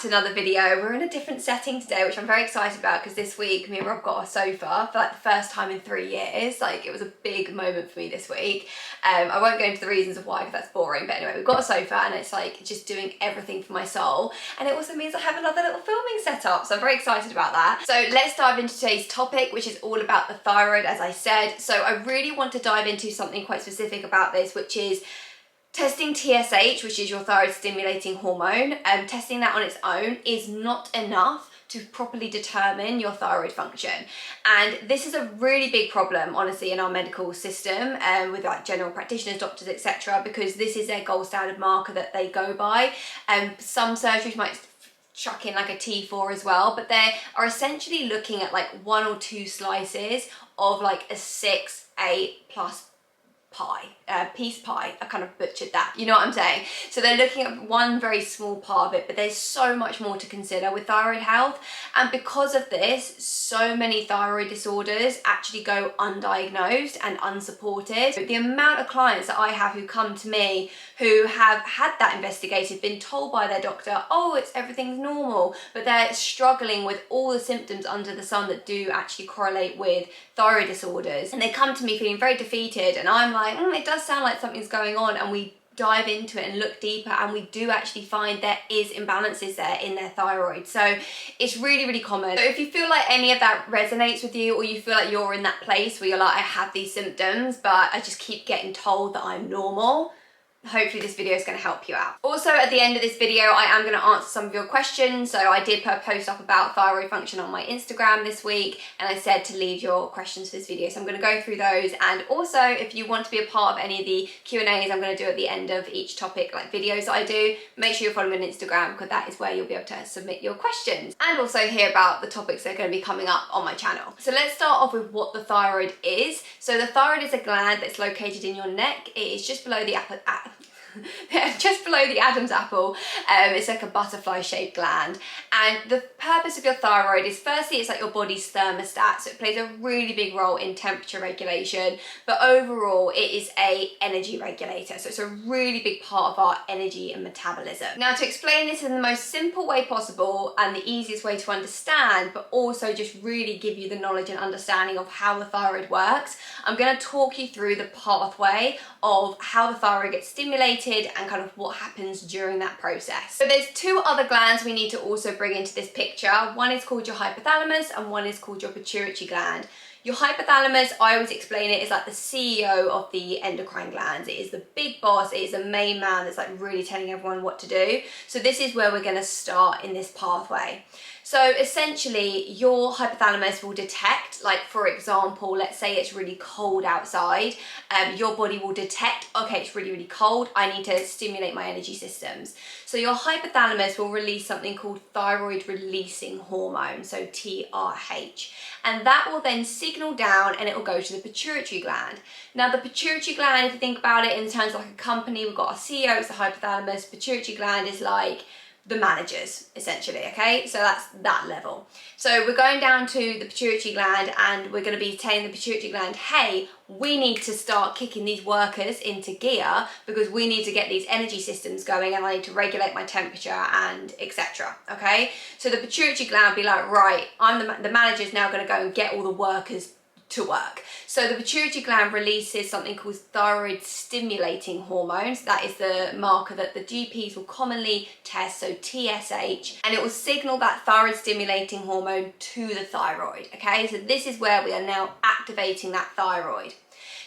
to another video. We're in a different setting today, which I'm very excited about because this week me and Rob got a sofa for like the first time in 3 years. Like, it was a big moment for me this week. I won't go into the reasons of why because that's boring, but anyway, we've got a sofa and it's like just doing everything for my soul, and it also means I have another little filming setup, so I'm very excited about that. So let's dive into today's topic, which is all about the thyroid, as I said. So I really want to dive into something quite specific about this, which is testing TSH, which is your thyroid stimulating hormone. Testing that on its own is not enough to properly determine your thyroid function. And this is a really big problem, honestly, in our medical system, with like general practitioners, doctors, etc., because this is their gold standard marker that they go by. Some surgeries might chuck in like a T4 as well, but they are essentially looking at like 1 or 2 slices of like a 6, 8 plus piece pie. I kind of butchered that, you know what I'm saying? So they're looking at one very small part of it, but there's so much more to consider with thyroid health. And because of this, so many thyroid disorders actually go undiagnosed and unsupported. The amount of clients that I have who come to me who have had that investigated, been told by their doctor, oh, everything's normal, but they're struggling with all the symptoms under the sun that do actually correlate with thyroid disorders. And they come to me feeling very defeated, and I'm like, it does sound like something's going on, and we dive into it and look deeper, and we do actually find there is imbalances there in their thyroid. So it's really, really common. So if you feel like any of that resonates with you, or you feel like you're in that place where you're like, I have these symptoms, but I just keep getting told that I'm normal, hopefully this video is going to help you out. Also, at the end of this video, I am going to answer some of your questions. So I did put a post up about thyroid function on my Instagram this week, and I said to leave your questions for this video. So I'm going to go through those. And also, if you want to be a part of any of the Q&As I'm going to do at the end of each topic, like videos that I do, make sure you're following me on Instagram, because that is where you'll be able to submit your questions and also hear about the topics that are going to be coming up on my channel. So let's start off with what the thyroid is. So the thyroid is a gland that's located in your neck. It is just below the just below the Adam's apple. It's like a butterfly shaped gland, and the purpose of your thyroid is, firstly, it's like your body's thermostat, so it plays a really big role in temperature regulation, but overall it is a energy regulator, so it's a really big part of our energy and metabolism. Now, to explain this in the most simple way possible and the easiest way to understand, but also just really give you the knowledge and understanding of how the thyroid works, I'm going to talk you through the pathway of how the thyroid gets stimulated and kind of what happens during that process. So there's 2 other glands we need to also bring into this picture. One is called your hypothalamus and one is called your pituitary gland. Your hypothalamus, I always explain it, is like the CEO of the endocrine glands. It is the big boss, it is the main man that's like really telling everyone what to do. So this is where we're going to start in this pathway. So essentially, your hypothalamus will detect, like for example, let's say it's really cold outside, your body will detect, okay, it's really, really cold, I need to stimulate my energy systems. So your hypothalamus will release something called thyroid releasing hormone, so TRH, and that will then signal down and it will go to the pituitary gland. Now the pituitary gland, if you think about it in terms of like a company, we've got our CEO, it's the hypothalamus, pituitary gland is like the managers, essentially, okay? So that's that level. So we're going down to the pituitary gland, and we're going to be telling the pituitary gland, hey, we need to start kicking these workers into gear because we need to get these energy systems going, and I need to regulate my temperature and etc. Okay? So the pituitary gland be like, right, I'm the manager's now going to go and get all the workers to work. So the pituitary gland releases something called thyroid stimulating hormones. That is the marker that the GPs will commonly test, so TSH, and it will signal that thyroid stimulating hormone to the thyroid. Okay, so this is where we are now activating that thyroid.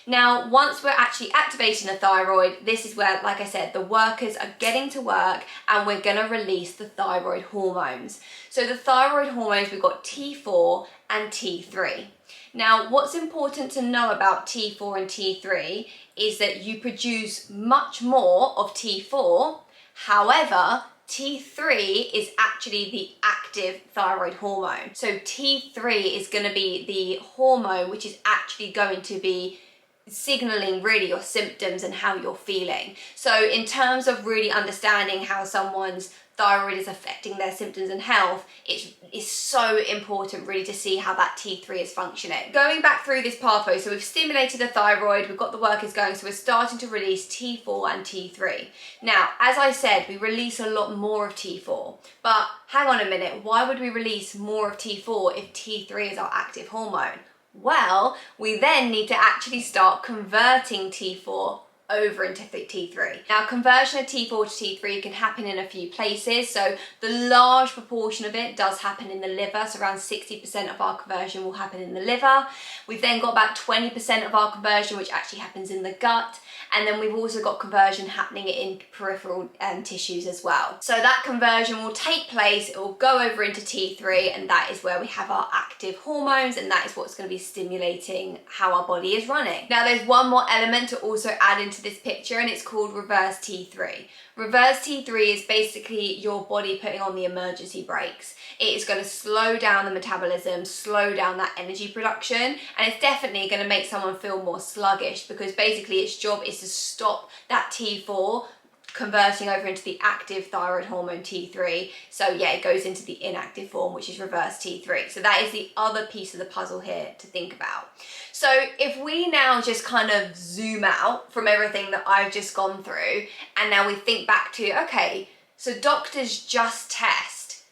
Now, once we're actually activating the thyroid, this is where, like I said, the workers are getting to work, and we're going to release the thyroid hormones. So the thyroid hormones, we've got T4 and T3. Now, what's important to know about T4 and T3 is that you produce much more of T4. However, T3 is actually the active thyroid hormone. So T3 is going to be the hormone which is actually going to be signaling really your symptoms and how you're feeling. So in terms of really understanding how someone's thyroid is affecting their symptoms and health, it's so important really to see how that T3 is functioning. Going back through this pathway, so we've stimulated the thyroid, we've got the workers going, so we're starting to release T4 and T3. Now, as I said, we release a lot more of T4, but hang on a minute, why would we release more of T4 if T3 is our active hormone? Well, we then need to actually start converting T4 over into T3. Now, conversion of T4 to T3 can happen in a few places. So the large proportion of it does happen in the liver. So around 60% of our conversion will happen in the liver. We've then got about 20% of our conversion, which actually happens in the gut. And then we've also got conversion happening in peripheral tissues as well. So that conversion will take place, it will go over into T3, and that is where we have our active hormones, and that is what's going to be stimulating how our body is running. Now, there's one more element to also add into this picture, and it's called reverse T3. Reverse T3 is basically your body putting on the emergency brakes. It is going to slow down the metabolism, slow down that energy production, and it's definitely going to make someone feel more sluggish, because basically its job is to stop that T4 converting over into the active thyroid hormone T3. So yeah, it goes into the inactive form, which is reverse T3. So that is the other piece of the puzzle here to think about. So if we now just kind of zoom out from everything that I've just gone through, and now we think back to, okay, so doctors just test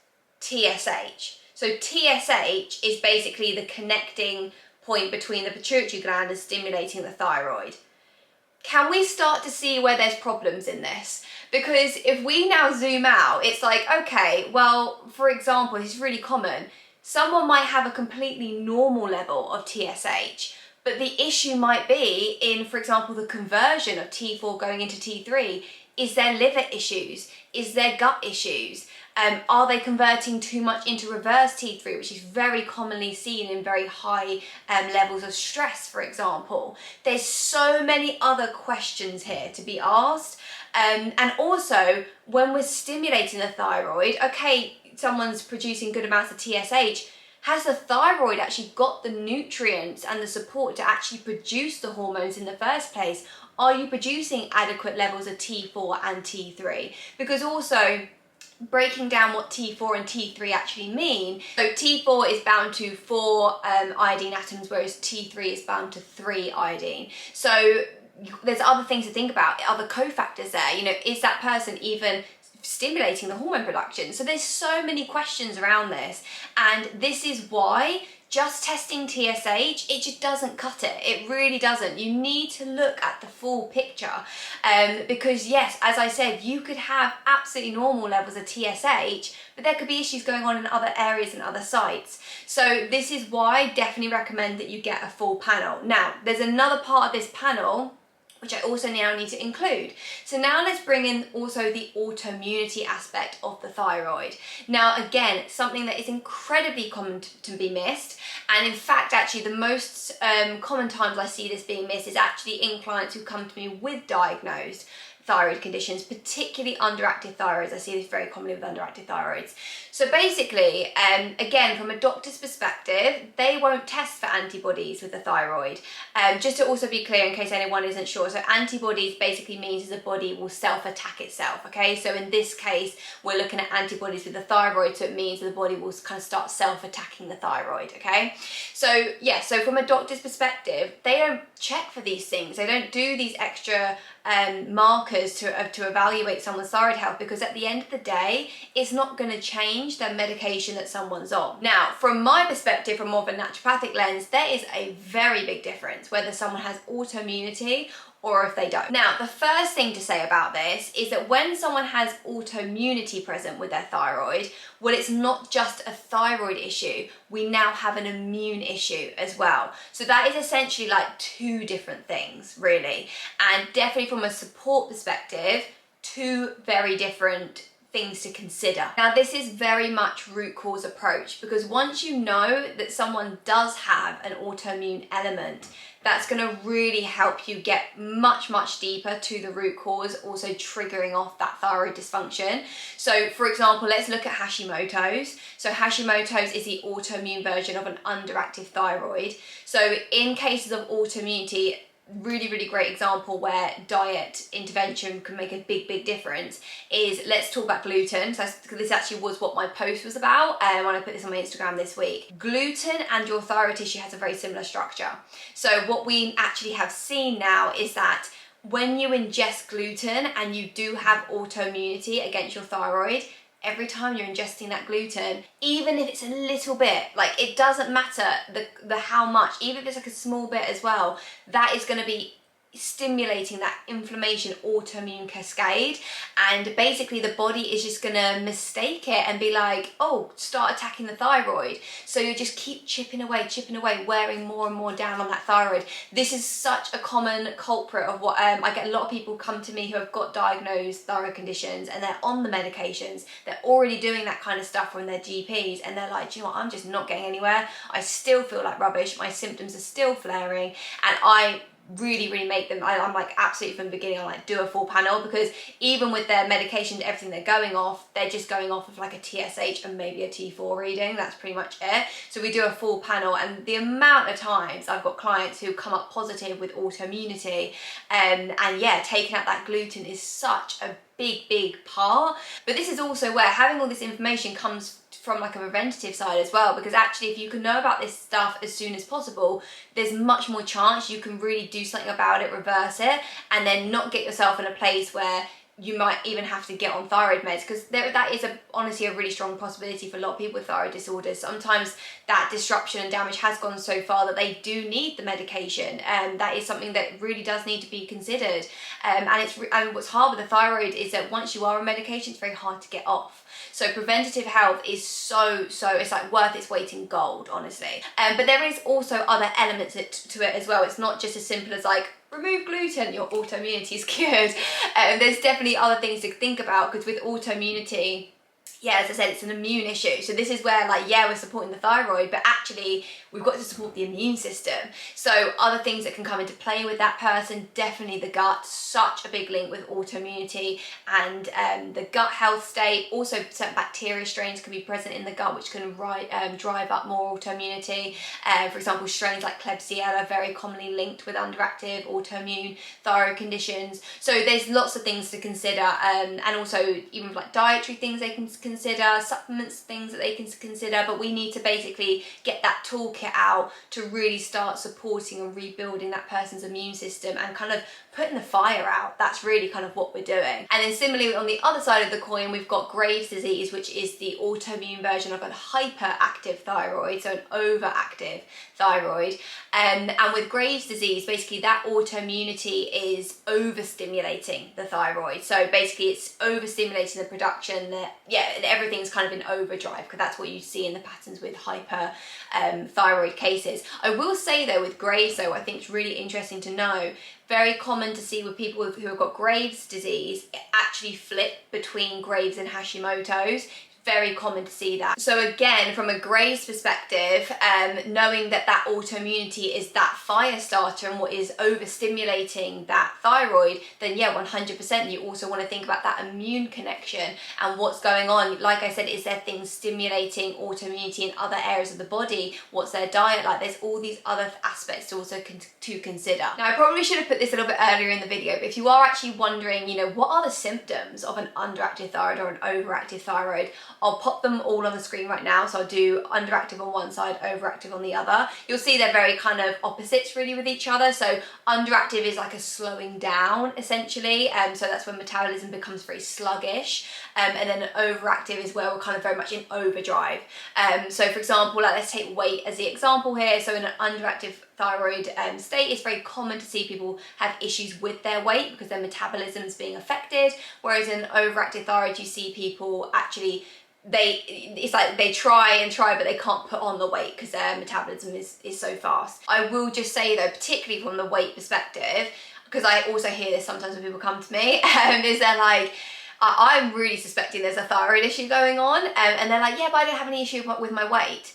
TSH. So TSH is basically the connecting point between the pituitary gland and stimulating the thyroid. Can we start to see where there's problems in this? Because if we now zoom out, it's like, okay, well, for example, this is really common. Someone might have a completely normal level of TSH, but the issue might be in, for example, the conversion of T4 going into T3. Is there liver issues? Is there gut issues? Are they converting too much into reverse T3, which is very commonly seen in very high levels of stress, for example? There's so many other questions here to be asked. And also, when we're stimulating the thyroid, okay, someone's producing good amounts of TSH, has the thyroid actually got the nutrients and the support to actually produce the hormones in the first place? Are you producing adequate levels of T4 and T3? Because also, breaking down what T4 and T3 actually mean. So T4 is bound to 4 iodine atoms, whereas T3 is bound to 3 iodine. So there's other things to think about, other cofactors there. You know, is that person even stimulating the hormone production? So there's so many questions around this, and this is why just testing TSH, it just doesn't cut it. It really doesn't. You need to look at the full picture, because yes, as I said, you could have absolutely normal levels of TSH, but there could be issues going on in other areas and other sites. So this is why I definitely recommend that you get a full panel. Now, there's another part of this panel which I also now need to include. So now let's bring in also the autoimmunity aspect of the thyroid. Now again, something that is incredibly common to be missed, and in fact actually the most common times I see this being missed is actually in clients who come to me with diagnosed thyroid conditions, particularly underactive thyroids. I see this very commonly with underactive thyroids. So basically, again, from a doctor's perspective, they won't test for antibodies with the thyroid. Just to also be clear in case anyone isn't sure, so antibodies basically means the body will self-attack itself, okay? So in this case, we're looking at antibodies with the thyroid, so it means the body will kind of start self-attacking the thyroid, okay? So yeah, so from a doctor's perspective, they don't check for these things. They don't do these extra markers to evaluate someone's thyroid health, because at the end of the day, it's not going to change the medication that someone's on. Now, from my perspective, from more of a naturopathic lens, there is a very big difference whether someone has autoimmunity or if they don't. Now, the first thing to say about this is that when someone has autoimmunity present with their thyroid, well, it's not just a thyroid issue. We now have an immune issue as well. So that is essentially like two different things, really. And definitely from a support perspective, two very different things to consider. Now, this is very much root cause approach, because once you know that someone does have an autoimmune element, that's going to really help you get much, much deeper to the root cause, also triggering off that thyroid dysfunction. So for example, let's look at Hashimoto's. So Hashimoto's is the autoimmune version of an underactive thyroid. So in cases of autoimmunity, really great example where diet intervention can make a big difference is, let's talk about gluten. So this actually was what my post was about when I put this on my Instagram this week. Gluten and your thyroid tissue has a very similar structure. So what we actually have seen now is that when you ingest gluten and you do have autoimmunity against your thyroid, every time you're ingesting that gluten, even if it's a little bit, like it doesn't matter the how much, even if it's like a small bit as well, that is going to be stimulating that inflammation autoimmune cascade, and basically the body is just gonna mistake it and be like, oh, start attacking the thyroid. So you just keep chipping away, wearing more and more down on that thyroid. This is such a common culprit of what I get a lot of people come to me who have got diagnosed thyroid conditions and they're on the medications, they're already doing that kind of stuff from their GPs, and they're like, do you know what, I'm just not getting anywhere, I still feel like rubbish, my symptoms are still flaring, and I really make them, I'm like absolutely from the beginning, I'm like, do a full panel, because even with their medication, everything they're going off, they're just going off of like a TSH and maybe a T4 reading, that's pretty much it. So we do a full panel, and the amount of times I've got clients who come up positive with autoimmunity, and yeah, taking out that gluten is such a big part. But this is also where having all this information comes from like a preventative side as well, because actually if you can know about this stuff as soon as possible, there's much more chance you can really do something about it, reverse it, and then not get yourself in a place where you might even have to get on thyroid meds, because that is honestly a really strong possibility for a lot of people with thyroid disorders. Sometimes that disruption and damage has gone so far that they do need the medication, and that is something that really does need to be considered. And what's hard with the thyroid is that once you are on medication, it's very hard to get off. So preventative health is so it's like worth its weight in gold, honestly. But there is also other elements to it as well. It's not just as simple as like, remove gluten, your autoimmunity is cured. There's definitely other things to think about, because with autoimmunity, yeah, as I said, it's an immune issue. So this is where, like, yeah, we're supporting the thyroid, but actually we've got to support the immune system. So other things that can come into play with that person, definitely the gut, such a big link with autoimmunity and the gut health state. Also, certain bacteria strains can be present in the gut, which can drive up more autoimmunity. For example, strains like Klebsiella, very commonly linked with underactive autoimmune thyroid conditions. So there's lots of things to consider, and also even like dietary things they can consider, supplements, things that they can consider, but we need to basically get that toolkit out to really start supporting and rebuilding that person's immune system and kind of putting the fire out. That's really kind of what we're doing. And then similarly on the other side of the coin, we've got Graves' disease, which is the autoimmune version of a hyperactive thyroid, so an overactive thyroid. And with Graves' disease, basically that autoimmunity is overstimulating the thyroid. So basically it's overstimulating the production, everything's kind of in overdrive, because that's what you see in the patterns with hyper thyroid cases. I will say though, with Graves' though, I think it's really interesting to know, very common to see with people who have got Graves' disease, it actually flip between Graves' and Hashimoto's. Very common to see that. So again, from a Graves' perspective, knowing that that autoimmunity is that fire starter and what is overstimulating that thyroid, then yeah, 100% you also want to think about that immune connection and what's going on. Like I said, is there things stimulating autoimmunity in other areas of the body? What's their diet like? There's all these other aspects to also to consider. Now, I probably should have put this a little bit earlier in the video, but if you are actually wondering, what are the symptoms of an underactive thyroid or an overactive thyroid, I'll pop them all on the screen right now. So I'll do underactive on one side, overactive on the other. You'll see they're very kind of opposites really with each other. So underactive is like a slowing down essentially. So that's when metabolism becomes very sluggish. And then an overactive is where we're kind of very much in overdrive. So for example, like let's take weight as the example here. So in an underactive thyroid state, it's very common to see people have issues with their weight because their metabolism is being affected. Whereas in overactive thyroid, you see people actually, it's like they try, but they can't put on the weight because their metabolism is so fast. I will just say though, particularly from the weight perspective, because I also hear this sometimes when people come to me, is they're like, I'm really suspecting there's a thyroid issue going on, and they're like, yeah, but I don't have any issue with my weight.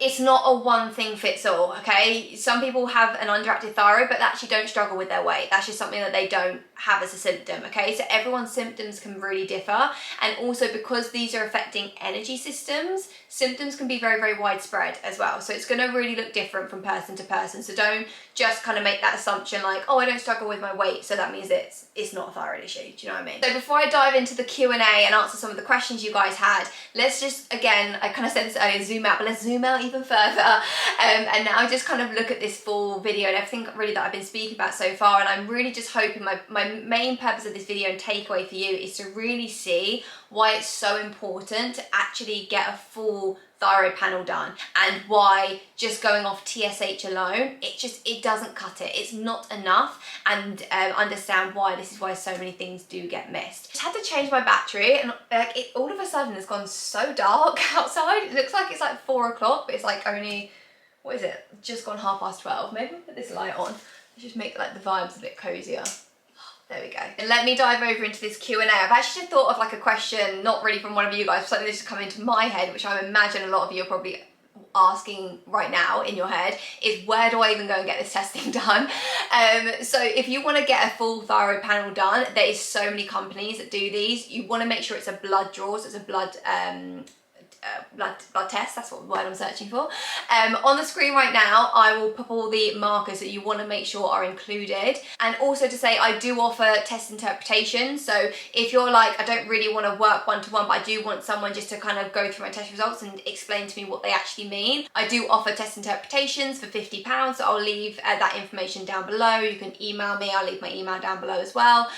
It's not a one thing fits all, okay? Some people have an underactive thyroid, but they actually don't struggle with their weight. That's just something that they don't have as a symptom, okay? So everyone's symptoms can really differ. And also because these are affecting energy systems, symptoms can be very, very widespread as well. So it's going to really look different from person to person. So don't just kind of make that assumption like, oh, I don't struggle with my weight, so that means it's not a thyroid issue. Do you know what I mean? So before I dive into the Q&A and answer some of the questions you guys had, let's just, again, I kind of said this earlier, zoom out, but let's zoom out even further. And now just kind of look at this full video and everything really that I've been speaking about so far. And I'm really just hoping my main purpose of this video and takeaway for you is to really see why it's so important to actually get a full thyroid panel done, and why just going off TSH alone, it doesn't cut it. It's not enough, and understand why this is why so many things do get missed. Just had to change my battery, and it all of a sudden has gone so dark outside. It looks like it's like 4 o'clock, but it's like only, what is it? Just gone 12:30. Maybe I'll put this light on. Let's just make like the vibes a bit cozier. There we go. And let me dive over into this Q&A. I've actually just thought of like a question, not really from one of you guys, but something that's just come into my head, which I imagine a lot of you are probably asking right now in your head, is where do I even go and get this testing done? So if you want to get a full thyroid panel done, there is so many companies that do these. You want to make sure it's a blood draw, so it's a blood test, that's what the word I'm searching for. On the screen right now, I will put all the markers that you want to make sure are included. And also to say, I do offer test interpretation. So if you're like, I don't really want to work one-to-one, but I do want someone just to kind of go through my test results and explain to me what they actually mean, I do offer test interpretations for £50. So I'll leave that information down below. You can email me, I'll leave my email down below as well.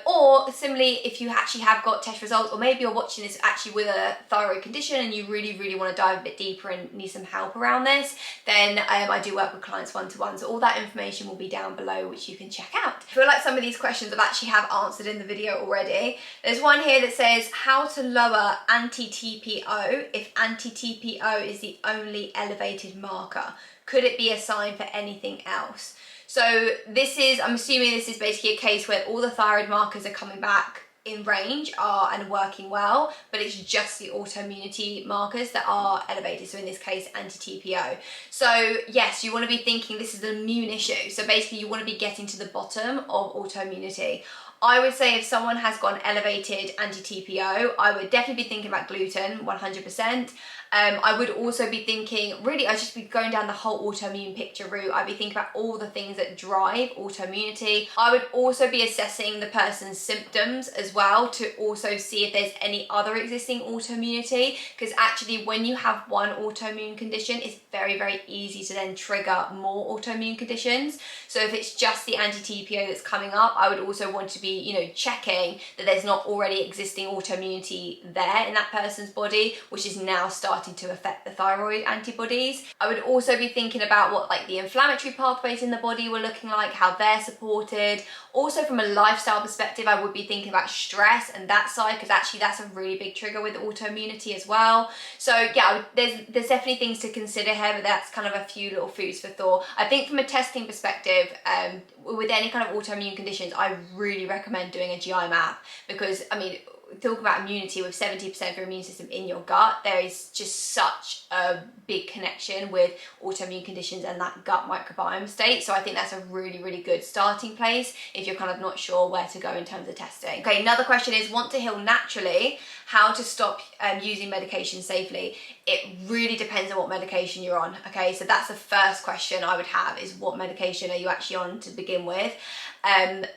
Or similarly, if you actually have got test results, or maybe you're watching this actually with a thyroid condition and you really want to dive a bit deeper and need some help around this, then I do work with clients one-to-one. So all that information will be down below, which you can check out. I feel like some of these questions I've actually have answered in the video already. There's one here that says how to lower anti-TPO if anti-TPO is the only elevated marker. Could it be a sign for anything else? So this is, I'm assuming this is basically a case where all the thyroid markers are coming back in range and working well, but it's just the autoimmunity markers that are elevated, so in this case anti-TPO. So yes, you want to be thinking this is an immune issue, so basically you want to be getting to the bottom of autoimmunity. I would say if someone has got an elevated anti-TPO, I would definitely be thinking about gluten, 100%. I would also be thinking, really, I'd just be going down the whole autoimmune picture route. I'd be thinking about all the things that drive autoimmunity. I would also be assessing the person's symptoms as well to also see if there's any other existing autoimmunity, because actually when you have one autoimmune condition, it's very easy to then trigger more autoimmune conditions. So if it's just the anti-TPO that's coming up, I would also want to be, you know, checking that there's not already existing autoimmunity there in that person's body, which is now starting to affect the thyroid antibodies. I would also be thinking about what like the inflammatory pathways in the body were looking like, how they're supported. Also from a lifestyle perspective, I would be thinking about stress and that side, because actually that's a really big trigger with autoimmunity as well. So yeah, there's definitely things to consider here, but that's kind of a few little foods for thought. I think from a testing perspective, with any kind of autoimmune conditions, I really recommend doing a GI map, because I mean, talk about immunity, with 70% of your immune system in your gut, there is just such a big connection with autoimmune conditions and that gut microbiome state. So I think that's a really good starting place if you're kind of not sure where to go in terms of testing. Okay, another question is, want to heal naturally, how to stop using medication safely? It really depends on what medication you're on. Okay, so that's the first question I would have, is what medication are you actually on to begin with?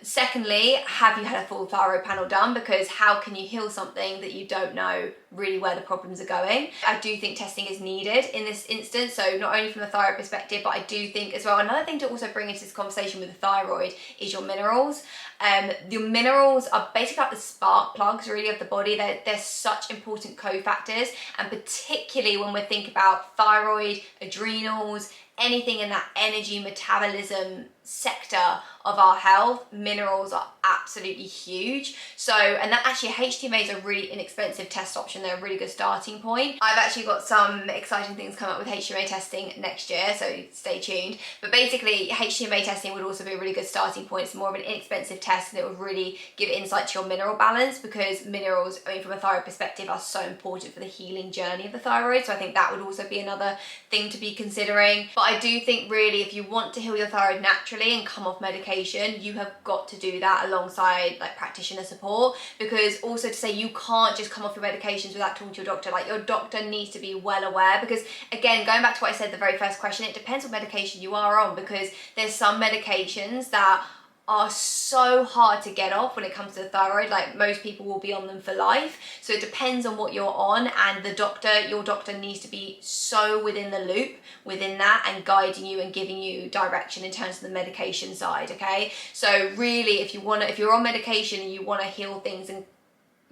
Secondly, have you had a full thyroid panel done? Because how can you heal something that you don't know really where the problems are going? I do think testing is needed in this instance, so not only from the thyroid perspective, but I do think as well, another thing to also bring into this conversation with the thyroid is your minerals. Your minerals are basically like the spark plugs really of the body. They're such important cofactors, and particularly when we think about thyroid, adrenals, anything in that energy metabolism sector of our health, minerals are absolutely huge. So, and that actually HTMA is a really inexpensive test option. They're a really good starting point. I've actually got some exciting things coming up with HTMA testing next year, so stay tuned. But basically, HTMA testing would also be a really good starting point. It's more of an inexpensive test, and it would really give insight to your mineral balance, because minerals, I mean, from a thyroid perspective, are so important for the healing journey of the thyroid. So I think that would also be another thing to be considering. But I do think really, if you want to heal your thyroid naturally and come off medication, medication, you have got to do that alongside like practitioner support, because also to say you can't just come off your medications without talking to your doctor. Like, your doctor needs to be well aware, because again, going back to what I said the very first question, it depends what medication you are on, because there's some medications that are so hard to get off when it comes to the thyroid. Like, most people will be on them for life, so it depends on what you're on, and your doctor needs to be so within the loop within that and guiding you and giving you direction in terms of the medication side. Okay, so really, if you're on medication and you want to heal things and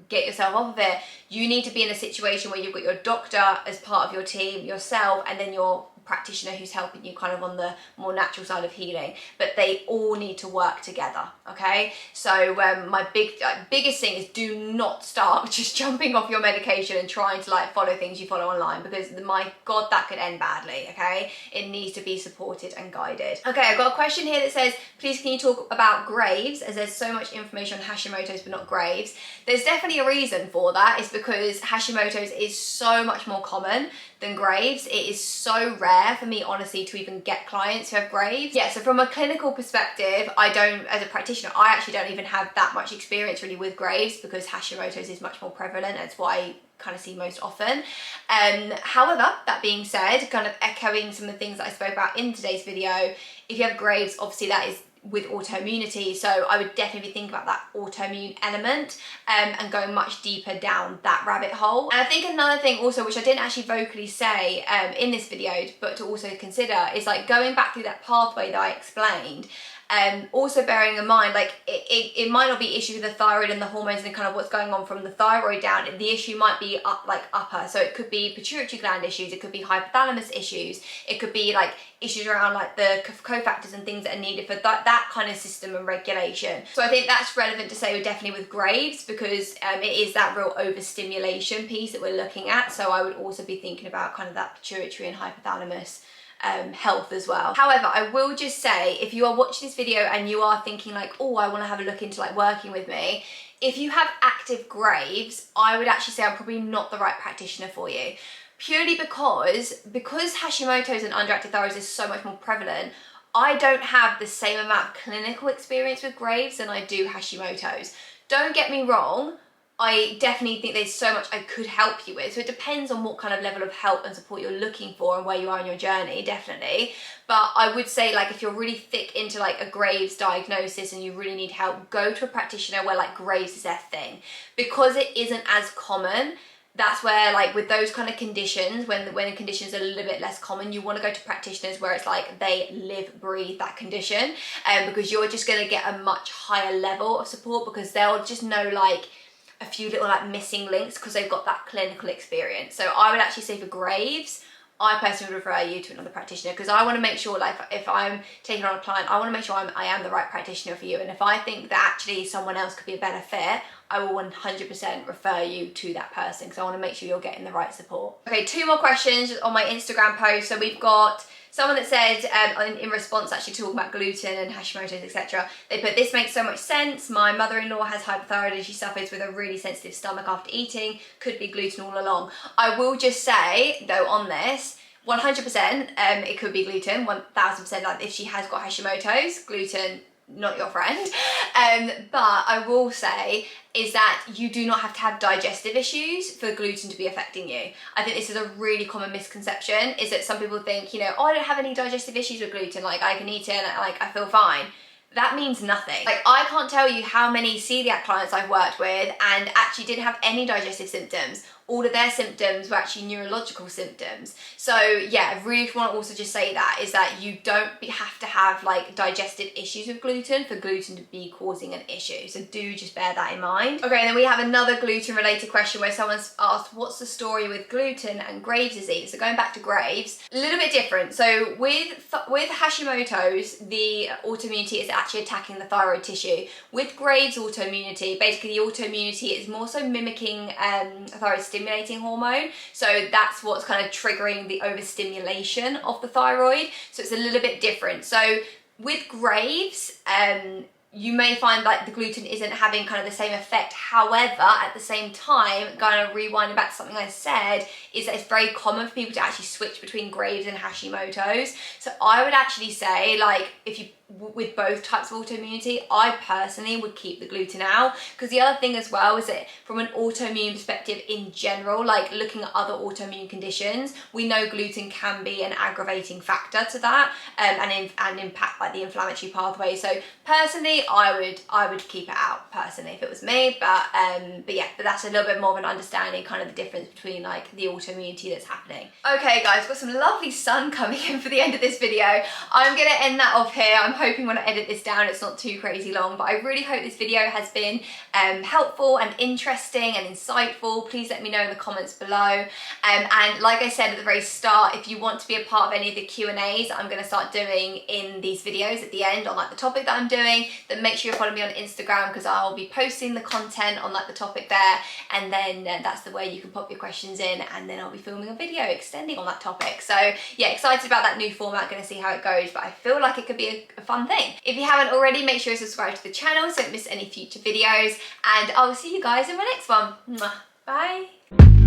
get yourself off of it, you need to be in a situation where you've got your doctor as part of your team, yourself, and then your practitioner who's helping you kind of on the more natural side of healing, but they all need to work together. Okay, so my biggest thing is, do not start just jumping off your medication and trying to like follow things you follow online, because my god, that could end badly. Okay, it needs to be supported and guided. Okay, I've got a question here that says, please can you talk about Graves', as there's so much information on Hashimoto's but not Graves'. There's definitely a reason for that. It's because Hashimoto's is so much more common than Graves'. It is so rare for me, honestly, to even get clients who have Graves'. Yeah, so from a clinical perspective, as a practitioner, I actually don't even have that much experience really with Graves', because Hashimoto's is much more prevalent. That's why I kind of see most often. However, that being said, kind of echoing some of the things that I spoke about in today's video, if you have Graves', obviously that is with autoimmunity, so I would definitely think about that autoimmune element and going much deeper down that rabbit hole. And I think another thing also, which I didn't actually vocally say in this video, but to also consider, is like going back through that pathway that I explained. Also bearing in mind, like it might not be issues with the thyroid and the hormones and kind of what's going on from the thyroid down. The issue might be upper, so it could be pituitary gland issues, it could be hypothalamus issues, it could be like issues around like the cofactors and things that are needed for that kind of system and regulation. So I think that's relevant to say we're definitely with Graves', because it is that real overstimulation piece that we're looking at. So I would also be thinking about kind of that pituitary and hypothalamus health as well. However, I will just say, if you are watching this video and you are thinking like, oh, I want to have a look into like working with me, if you have active Graves', I would actually say I'm probably not the right practitioner for you, purely because Hashimoto's and underactive thyroid is so much more prevalent. I don't have the same amount of clinical experience with Graves' than I do Hashimoto's. Don't get me wrong, I definitely think there's so much I could help you with. So it depends on what kind of level of help and support you're looking for and where you are in your journey, definitely. But I would say, like, if you're really thick into like a Graves' diagnosis and you really need help, go to a practitioner where like Graves' is their thing. Because it isn't as common, that's where, like, with those kind of conditions, when the conditions are a little bit less common, you want to go to practitioners where it's like they live, breathe that condition, because you're just going to get a much higher level of support, because they'll just know like a few little like missing links because they've got that clinical experience. So I would actually say for Graves', I personally would refer you to another practitioner, because I want to make sure, like, if I'm taking on a client, I want to make sure I am the right practitioner for you. And if I think that actually someone else could be a better fit, I will 100% refer you to that person, because I want to make sure you're getting the right support. Okay, 2 more questions on my Instagram post. So we've got someone that said, in response actually talking about gluten and Hashimoto's, etc., they put, this makes so much sense. My mother-in-law has hypothyroid and she suffers with a really sensitive stomach after eating. Could be gluten all along. I will just say, though, on this, 100%, it could be gluten, 1000%. Like, if she has got Hashimoto's, gluten, not your friend. But I will say is that you do not have to have digestive issues for gluten to be affecting you. I think this is a really common misconception, is that some people think, you know, oh, I don't have any digestive issues with gluten, like I can eat it and like I feel fine. That means nothing. Like, I can't tell you how many celiac clients I've worked with and actually didn't have any digestive symptoms. All of their symptoms were actually neurological symptoms. So yeah, I really want to also just say that, is that you don't have to have like digestive issues with gluten for gluten to be causing an issue. So do just bear that in mind. Okay, and then we have another gluten related question where someone's asked, what's the story with gluten and Graves' disease? So going back to Graves', a little bit different. So with Hashimoto's, the autoimmunity is actually attacking the thyroid tissue. With Graves' autoimmunity, basically the autoimmunity is more so mimicking thyroid stimulating hormone. So that's what's kind of triggering the overstimulation of the thyroid. So it's a little bit different. So with Graves', you may find like the gluten isn't having kind of the same effect. However, at the same time, kind of rewinding back to something I said, is that it's very common for people to actually switch between Graves' and Hashimoto's. So I would actually say, like, if you with both types of autoimmunity, I personally would keep the gluten out, because the other thing as well is that from an autoimmune perspective in general, like looking at other autoimmune conditions, we know gluten can be an aggravating factor to that, and impact like the inflammatory pathway. So personally, I would keep it out personally if it was me, but that's a little bit more of an understanding kind of the difference between like the autoimmunity that's happening. Okay guys, got some lovely sun coming in for the end of this video. I'm gonna end that off here. I'm hoping when I edit this down it's not too crazy long, but I really hope this video has been helpful and interesting and insightful. Please let me know in the comments below. And like I said at the very start, if you want to be a part of any of the Q&As I'm going to start doing in these videos at the end on like the topic that I'm doing, then make sure you follow me on Instagram, because I'll be posting the content on like the topic there, and then that's the way you can pop your questions in, and then I'll be filming a video extending on that topic. So yeah, excited about that new format, going to see how it goes, but I feel like it could be a fun thing. If you haven't already, make sure you subscribe to the channel so you don't miss any future videos, and I'll see you guys in my next one. Mwah. Bye.